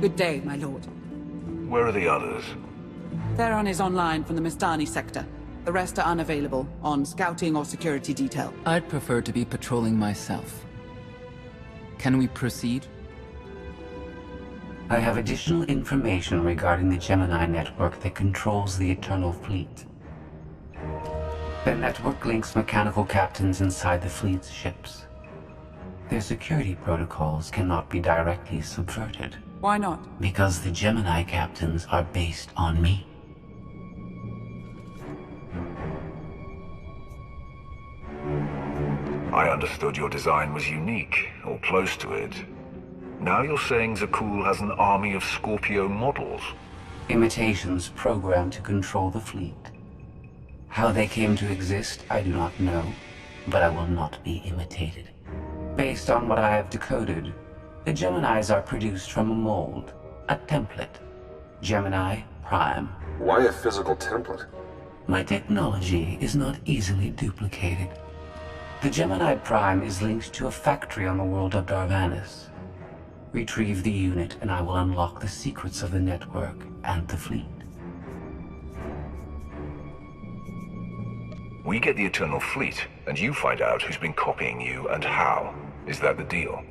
Good day, my lord. Where are the others? Theron is online from the Mistani sector. The rest are unavailable, on scouting or security detail. I'd prefer to be patrolling myself. Can we proceed? I have additional information regarding the Gemini network that controls the Eternal Fleet. The network links mechanical captains inside the fleet's ships. Their security protocols cannot be directly subverted. Why not? Because the Gemini captains are based on me. I understood your design was unique, or close to it. Now you're saying Zakul has an army of Scorpio models? Imitations programmed to control the fleet. How they came to exist, I do not know, but I will not be imitated. Based on what I have decoded, the Geminis are produced from a mold, a template. Gemini Prime. Why a physical template? My technology is not easily duplicated. The Gemini Prime is linked to a factory on the world of Darvannis. Retrieve the unit and I will unlock the secrets of the network and the fleet. We get the Eternal Fleet, and you find out who's been copying you and how. Is that the deal?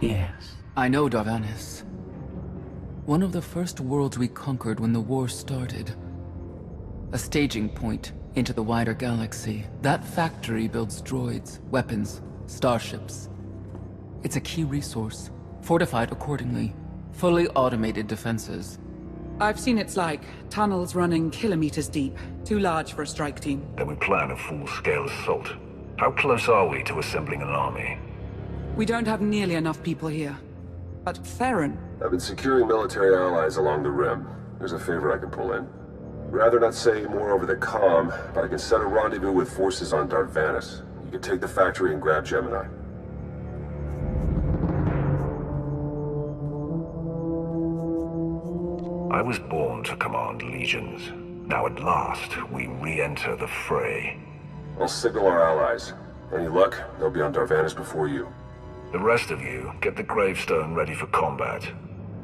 Yes. I know Darvannis. One of the first worlds we conquered when the war started. A staging point into the wider galaxy. That factory builds droids, weapons, starships. It's a key resource, fortified accordingly. Fully automated defenses. I've seen it's like tunnels running kilometers deep, too large for a strike team. Then we plan a full-scale assault. How close are we to assembling an army? We don't have nearly enough people here. But Theron... I've been securing military allies along the rim. There's a favor I can pull in. Rather not say more over the comm, but I can set a rendezvous with forces on Darvannis. You can take the factory and grab Gemini. I was born to command legions. Now at last, we re-enter the fray. I'll signal our allies. Any luck, they'll be on Darvannis before you. The rest of you, get the gravestone ready for combat.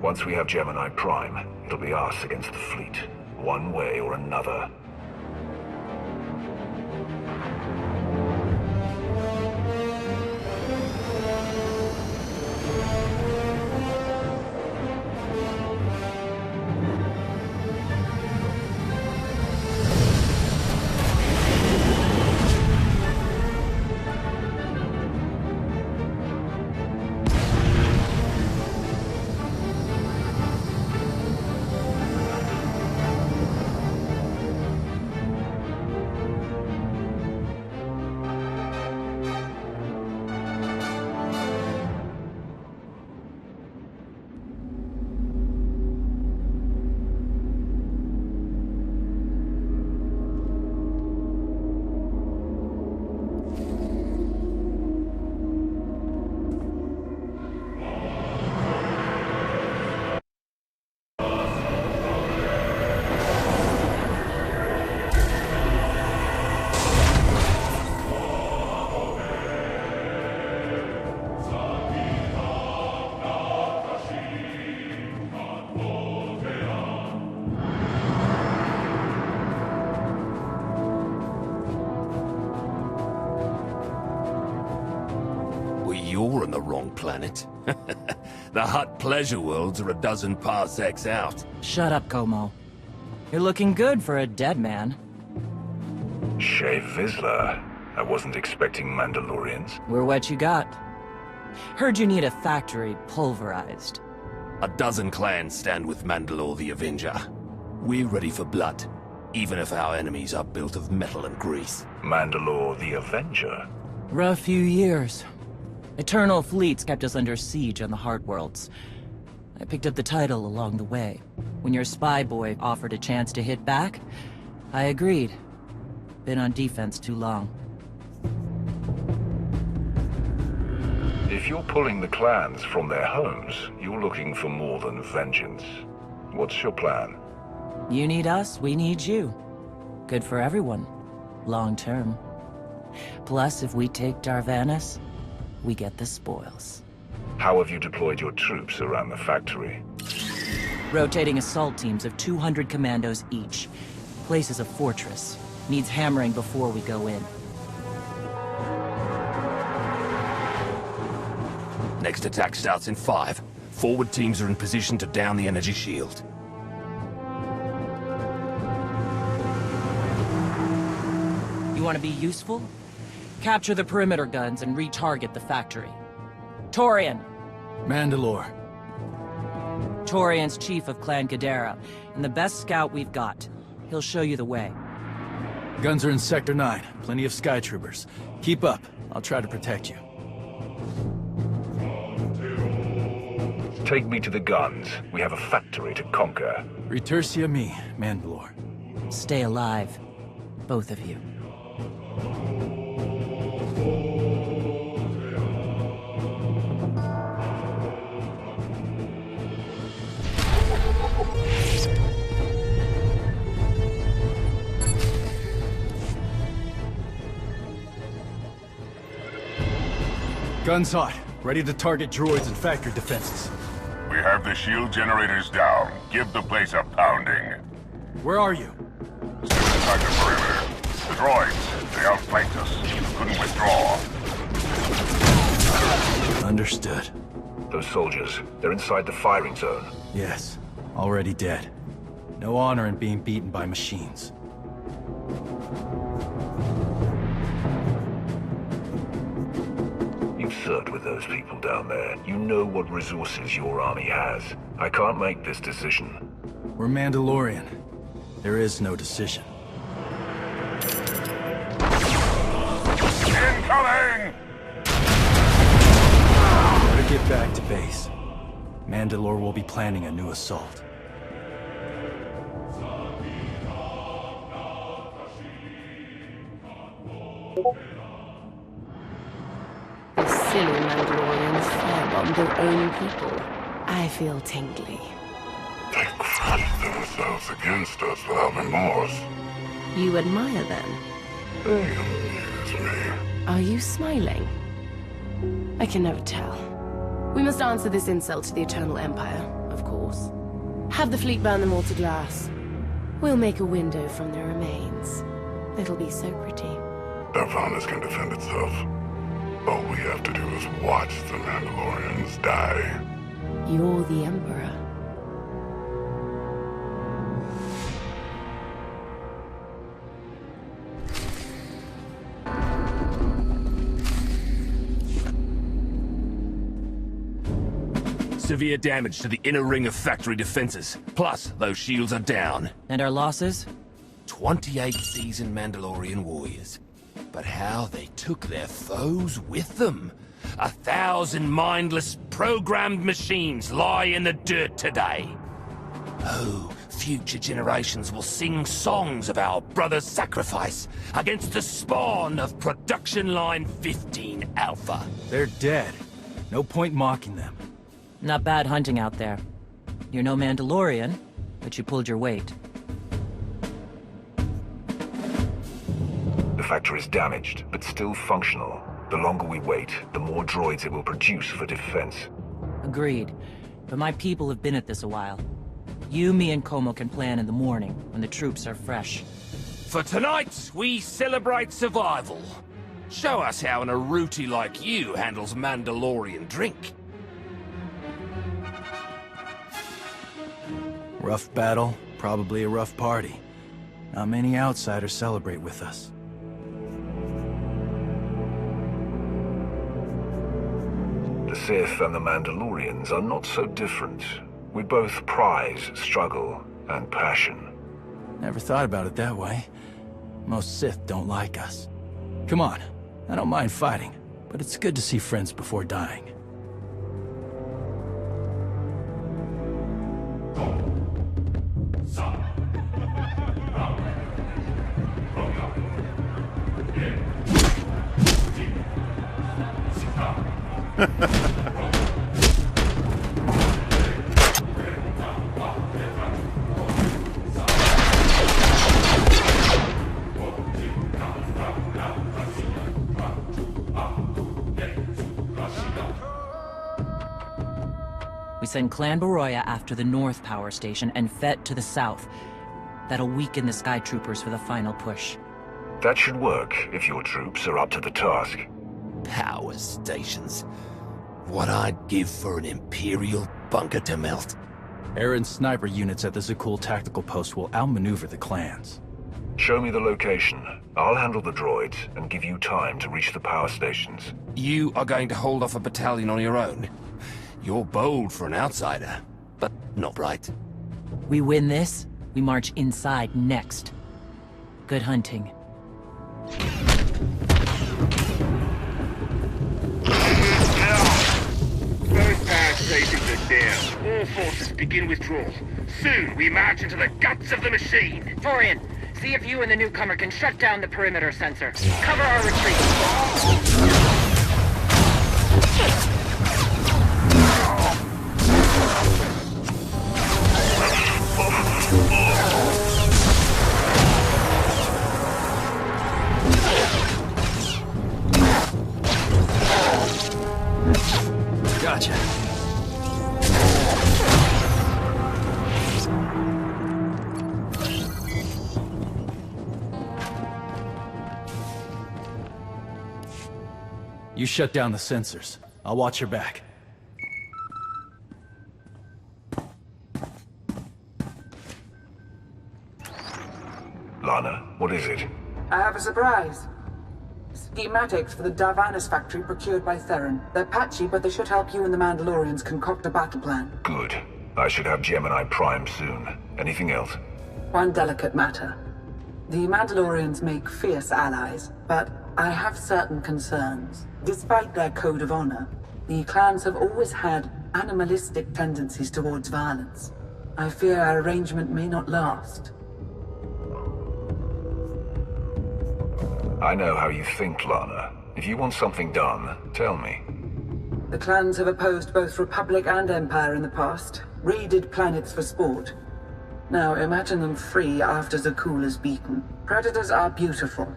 Once we have Gemini Prime, it'll be us against the fleet, one way or another. You're on the wrong planet. The Hutt pleasure worlds are a dozen parsecs out. Shut up, Como. You're looking good for a dead man. Shay Vizsla. I wasn't expecting Mandalorians. We're what you got. Heard you need a factory pulverized. A dozen clans stand with Mandalore the Avenger. We're ready for blood, even if our enemies are built of metal and grease. Mandalore the Avenger? Rough few years. Eternal fleets kept us under siege on the Heart Worlds. I picked up the title along the way. When your spy boy offered a chance to hit back, I agreed. Been on defense too long. If you're pulling the clans from their homes, you're looking for more than vengeance. What's your plan? You need us, we need you. Good for everyone. Long term. Plus, if we take Darvannis, we get the spoils. How have you deployed your troops around the factory? Rotating assault teams of 200 commandos each. Place is a fortress. Needs hammering before we go in. Next attack starts in 5. Forward teams are in position to down the energy shield. You want to be useful? Capture the perimeter guns and retarget the factory. Torian! Mandalore. Torian's chief of Clan Ghidorah, and the best scout we've got. He'll show you the way. Guns are in Sector 9. Plenty of Sky Troopers. Keep up. I'll try to protect you. Take me to the guns. We have a factory to conquer. Retursia me, Mandalore. Stay alive. Both of you. Guns hot. Ready to target droids and factory defenses. We have the shield generators down. Give the place a pounding. Where are you? Still inside the perimeter. The droids, they outflanked us. Couldn't withdraw. Understood. Those soldiers, they're inside the firing zone. Yes. Already dead. No honor in being beaten by machines. You've served with those people down there. You know what resources your army has. I can't make this decision. We're Mandalorian. There is no decision. Incoming! Better get back to base. Mandalore will be planning a new assault. The silly Mandalorians firebombed their own people. I feel tingly. They fight themselves against us without remorse. You admire them? They amuse me. Are you smiling? I can never tell. We must answer this insult to the Eternal Empire, of course. Have the fleet burn them all to glass. We'll make a window from their remains. It'll be so pretty. Darvannis can defend itself. All we have to do is watch the Mandalorians die. You're the Emperor. Severe damage to the inner ring of factory defenses. Plus, those shields are down. And our losses? 28 seasoned Mandalorian warriors. But how they took their foes with them. 1,000 mindless, programmed machines lie in the dirt today. Oh, future generations will sing songs of our brother's sacrifice against the spawn of Production Line 15 Alpha. They're dead. No point mocking them. Not bad hunting out there. You're no Mandalorian, but you pulled your weight. The factory's damaged, but still functional. The longer we wait, the more droids it will produce for defense. Agreed. But my people have been at this a while. You, me, and Como can plan in the morning, when the troops are fresh. For tonight, we celebrate survival. Show us how an Aruti like you handles Mandalorian drink. Rough battle, probably a rough party. Not many outsiders celebrate with us. The Sith and the Mandalorians are not so different. We both prize struggle and passion. Never thought about it that way. Most Sith don't like us. Come on, I don't mind fighting, but it's good to see friends before dying. We send Clan Baroya after the North Power Station and Fett to the south. That'll weaken the Sky Troopers for the final push. That should work if your troops are up to the task. Power stations. What I'd give for an Imperial bunker to melt. Aaron's sniper units at the Zakul tactical post will outmaneuver the clans. Show me the location. I'll handle the droids and give you time to reach the power stations. You are going to hold off a battalion on your own. You're bold for an outsider, but not right. We win this, we march inside next. Good hunting. Both power stations are down. All forces begin withdrawal. Soon we march into the guts of the machine. Torian, see if you and the newcomer can shut down the perimeter sensor. Cover our retreat. Gotcha. You shut down the sensors. I'll watch your back. Lana, what is it? I have a surprise. Schematics for the Darvannis factory procured by Theron. They're patchy, but they should help you and the Mandalorians concoct a battle plan. Good. I should have Gemini Prime soon. Anything else? One delicate matter. The Mandalorians make fierce allies, but I have certain concerns. Despite their code of honor, the clans have always had animalistic tendencies towards violence. I fear our arrangement may not last. I know how you think, Lana. If you want something done, tell me. The clans have opposed both Republic and Empire in the past, raided planets for sport. Now imagine them free after Zakul is beaten. Predators are beautiful,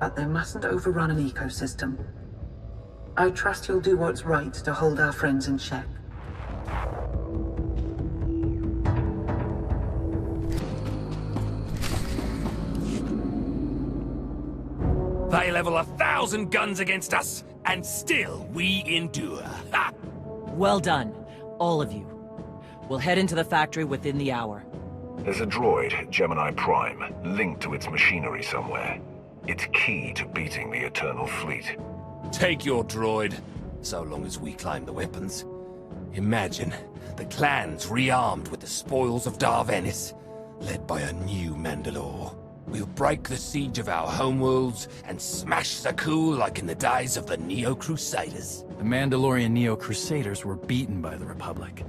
but they mustn't overrun an ecosystem. I trust you'll do what's right to hold our friends in check. They level 1,000 guns against us, and still we endure. Ha! Well done, all of you. We'll head into the factory within the hour. There's a droid, Gemini Prime, linked to its machinery somewhere. It's key to beating the Eternal Fleet. Take your droid, so long as we claim the weapons. Imagine the clans rearmed with the spoils of Darvannis, led by a new Mandalore. We'll break the siege of our homeworlds and smash Zakul like in the days of the Neo-Crusaders. The Mandalorian Neo-Crusaders were beaten by the Republic.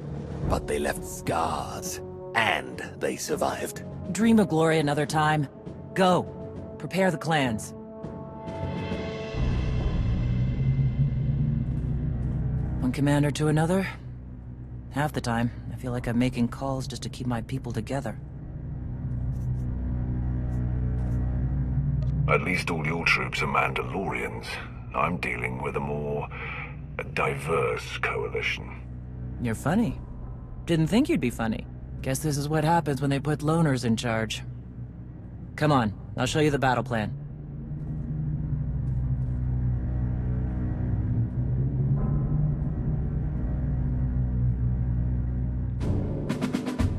But they left scars, and they survived. Dream of glory another time. Go. Prepare the clans. One commander to another. Half the time, I feel like I'm making calls just to keep my people together. At least all your troops are Mandalorians. I'm dealing with a more diverse coalition. You're funny. Didn't think you'd be funny. Guess this is what happens when they put loners in charge. Come on, I'll show you the battle plan.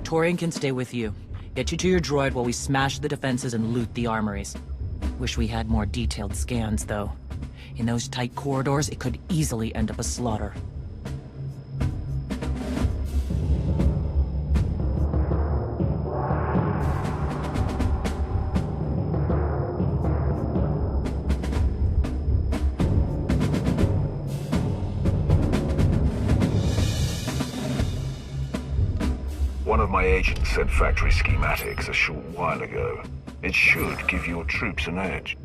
Torian can stay with you. Get you to your droid while we smash the defenses and loot the armories. Wish we had more detailed scans, though. In those tight corridors, it could easily end up a slaughter. One of my agents sent factory schematics a short while ago. It should give your troops an edge.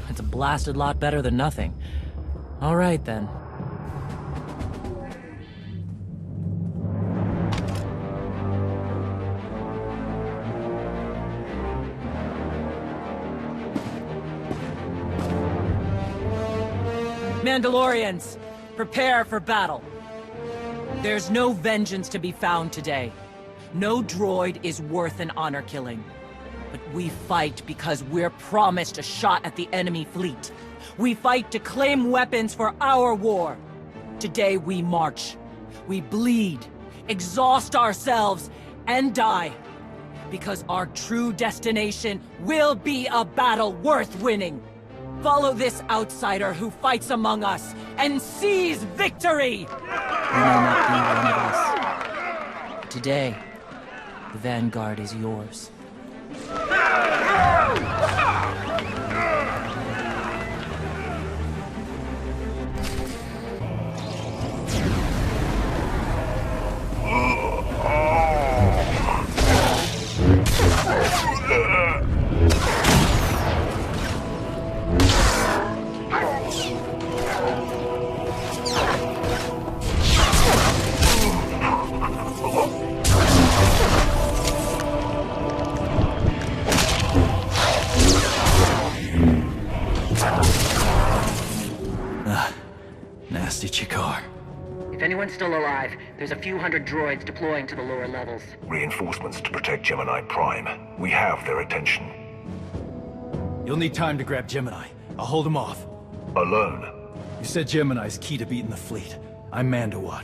It's a blasted lot better than nothing. All right, then. Mandalorians, prepare for battle. There's no vengeance to be found today. No droid is worth an honor killing. But we fight because we're promised a shot at the enemy fleet. We fight to claim weapons for our war. Today we march. We bleed, exhaust ourselves, and die. Because our true destination will be a battle worth winning. Follow this outsider who fights among us and seize victory! You may not be one of us. Today, the Vanguard is yours. Nasty Chikar. If anyone's still alive, there's a few hundred droids deploying to the lower levels. Reinforcements to protect Gemini Prime. We have their attention. You'll need time to grab Gemini. I'll hold him off. Alone? You said Gemini's key to beating the fleet. I'm Mandalore.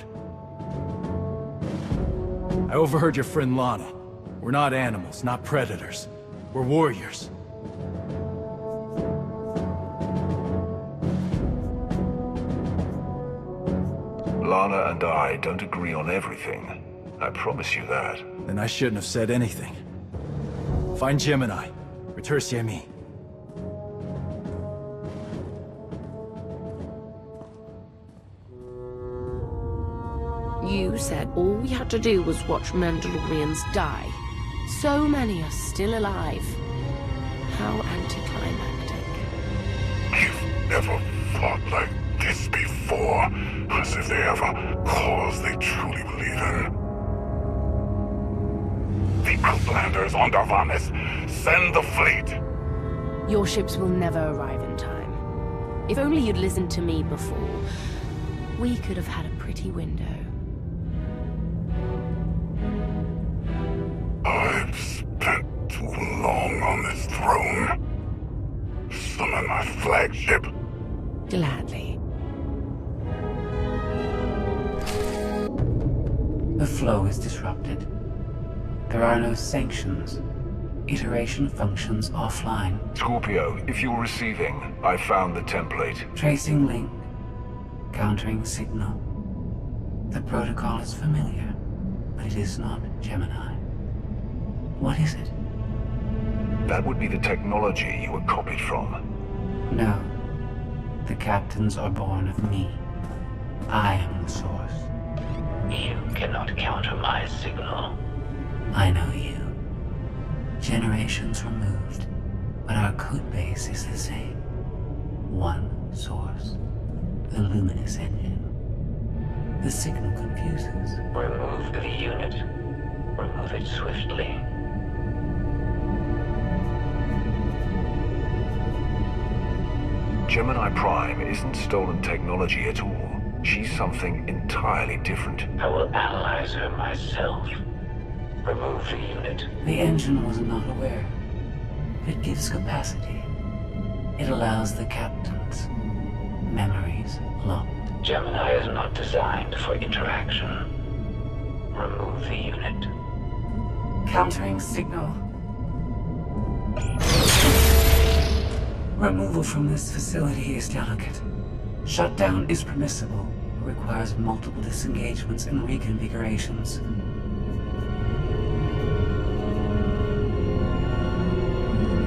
I overheard your friend Lana. We're not animals, not predators. We're warriors. Lana and I don't agree on everything. I promise you that. Then I shouldn't have said anything. Find Gemini. Retursi me. You said all we had to do was watch Mandalorians die. So many are still alive. How anticlimactic. You've never fought like this before, as if they have a cause they truly believe in. The Outlanders on Darvannis, send the fleet! Your ships will never arrive in time. If only you'd listened to me before, we could have had a pretty window. I've spent too long on this throne. Summon my flagship. Gladly. The flow is disrupted. There are no sanctions. Iteration functions offline. Scorpio, if you're receiving, I found the template. Tracing link. Countering signal. The protocol is familiar, but it is not Gemini. What is it? That would be the technology you were copied from. No. The captains are born of me. I am the source. You cannot counter my signal. I know you. Generations removed, but our code base is the same. One source. The luminous engine. The signal confuses. Remove the unit. Remove it swiftly. Gemini Prime isn't stolen technology at all. She's something entirely different. I will analyze her myself. Remove the unit. The engine was not aware. It gives capacity. It allows the captains. Memories locked. Gemini is not designed for interaction. Remove the unit. Countering signal. Removal from this facility is delicate. Shutdown is permissible, but requires multiple disengagements and reconfigurations.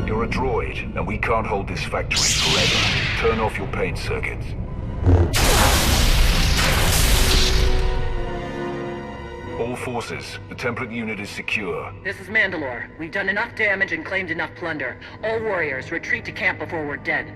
You're a droid, and we can't hold this factory forever. Turn off your paint circuits. All forces, the template unit is secure. This is Mandalore. We've done enough damage and claimed enough plunder. All warriors, retreat to camp before we're dead.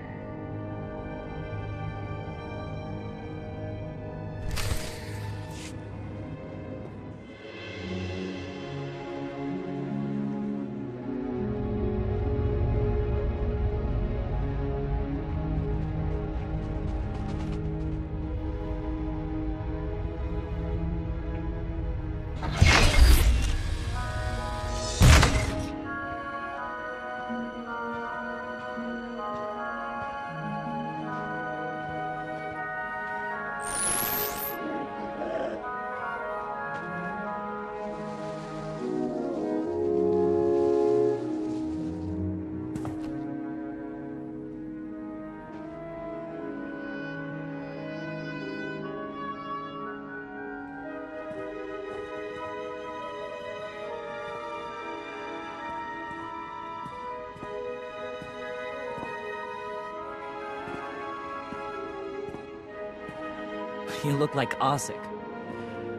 You look like Ossic.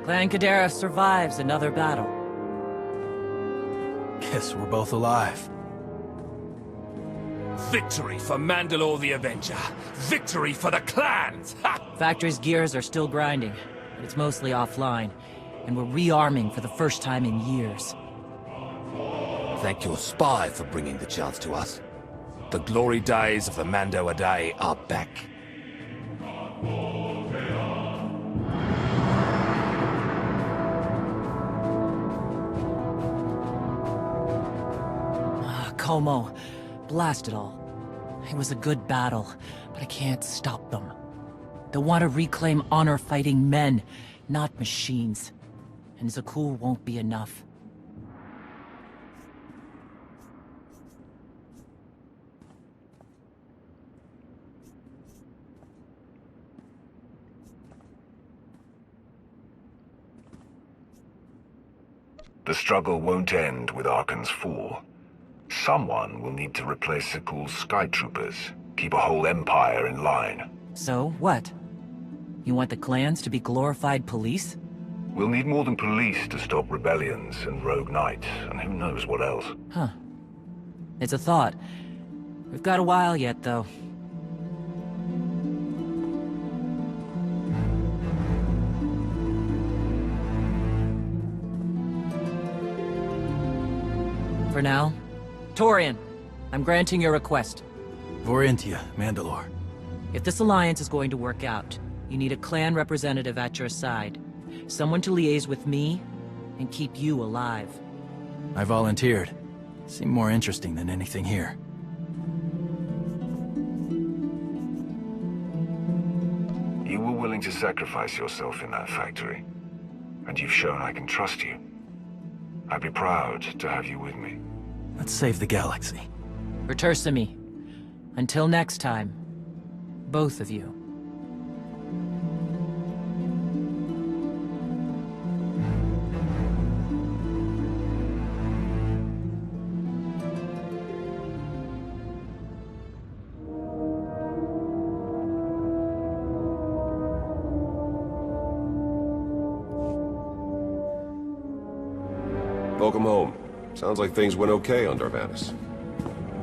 Clan Kadera survives another battle. Guess we're both alive. Victory for Mandalore the Avenger! Victory for the clans! Ha! Factory's gears are still grinding, but it's mostly offline, and we're rearming for the first time in years. Thank your spy for bringing the chance to us. The glory days of the Mando Adae are back. Como, blast it all. It was a good battle, but I can't stop them. They want to reclaim honor fighting men, not machines. And Zakul won't be enough. The struggle won't end with Arkan's fall. Someone will need to replace Zakul's sky troopers, keep a whole empire in line. So, what? You want the clans to be glorified police? We'll need more than police to stop rebellions and rogue knights, and who knows what else. Huh. It's a thought. We've got a while yet, though. For now, Torian, I'm granting your request. Vorintia, Mandalore. If this alliance is going to work out, you need a clan representative at your side. Someone to liaise with me and keep you alive. I volunteered. Seemed more interesting than anything here. You were willing to sacrifice yourself in that factory, and you've shown I can trust you. I'd be proud to have you with me. Let's save the galaxy. Return me. Until next time, both of you. Welcome home. Sounds like things went okay on Darvannis.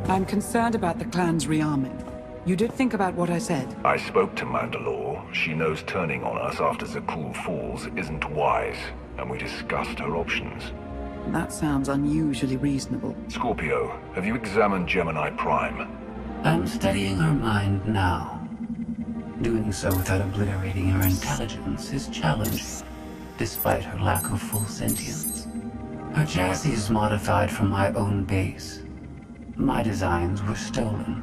I'm concerned about the clan's rearming. You did think about what I said? I spoke to Mandalore. She knows turning on us after Zakul falls isn't wise, and we discussed her options. That sounds unusually reasonable. Scorpio, have you examined Gemini Prime? I'm studying her mind now. Doing so without obliterating her intelligence is challenging, despite her lack of full sentience. Her chassis is modified from my own base. My designs were stolen.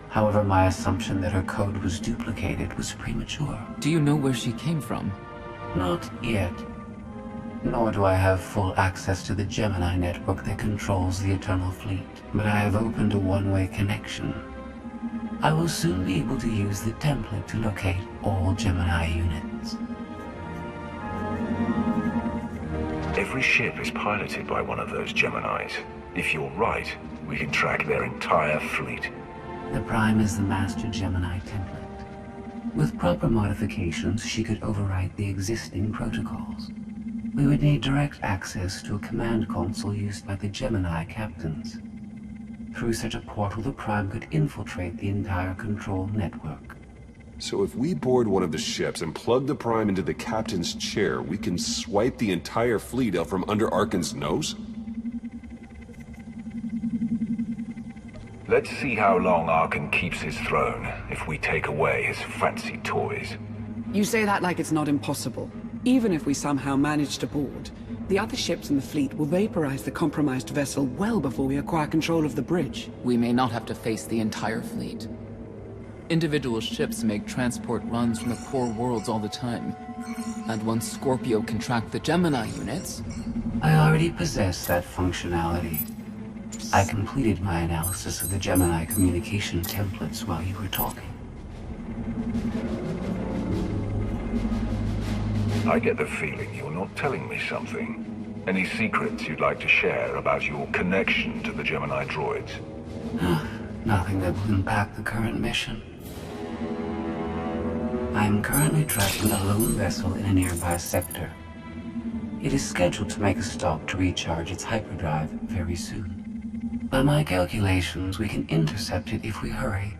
However, my assumption that her code was duplicated was premature. Do you know where she came from? Not yet. Nor do I have full access to the Gemini network that controls the Eternal Fleet. But I have opened a one-way connection. I will soon be able to use the template to locate all Gemini units. Every ship is piloted by one of those Geminis. If you're right, we can track their entire fleet. The Prime is the master Gemini template. With proper modifications, she could overwrite the existing protocols. We would need direct access to a command console used by the Gemini captains. Through such a portal, the Prime could infiltrate the entire control network. So if we board one of the ships and plug the Prime into the captain's chair, we can swipe the entire fleet out from under Arkan's nose? Let's see how long Arkan keeps his throne if we take away his fancy toys. You say that like it's not impossible. Even if we somehow manage to board, the other ships in the fleet will vaporize the compromised vessel well before we acquire control of the bridge. We may not have to face the entire fleet. Individual ships make transport runs from the core worlds all the time. And once Scorpio can track the Gemini units... I already possess that functionality. I completed my analysis of the Gemini communication templates while you were talking. I get the feeling you're not telling me something. Any secrets you'd like to share about your connection to the Gemini droids? Nothing that will impact the current mission. I am currently tracking a lone vessel in a nearby sector. It is scheduled to make a stop to recharge its hyperdrive very soon. By my calculations, we can intercept it if we hurry.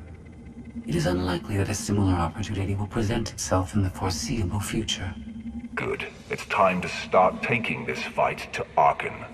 It is unlikely that a similar opportunity will present itself in the foreseeable future. Good. It's time to start taking this fight to Arkan.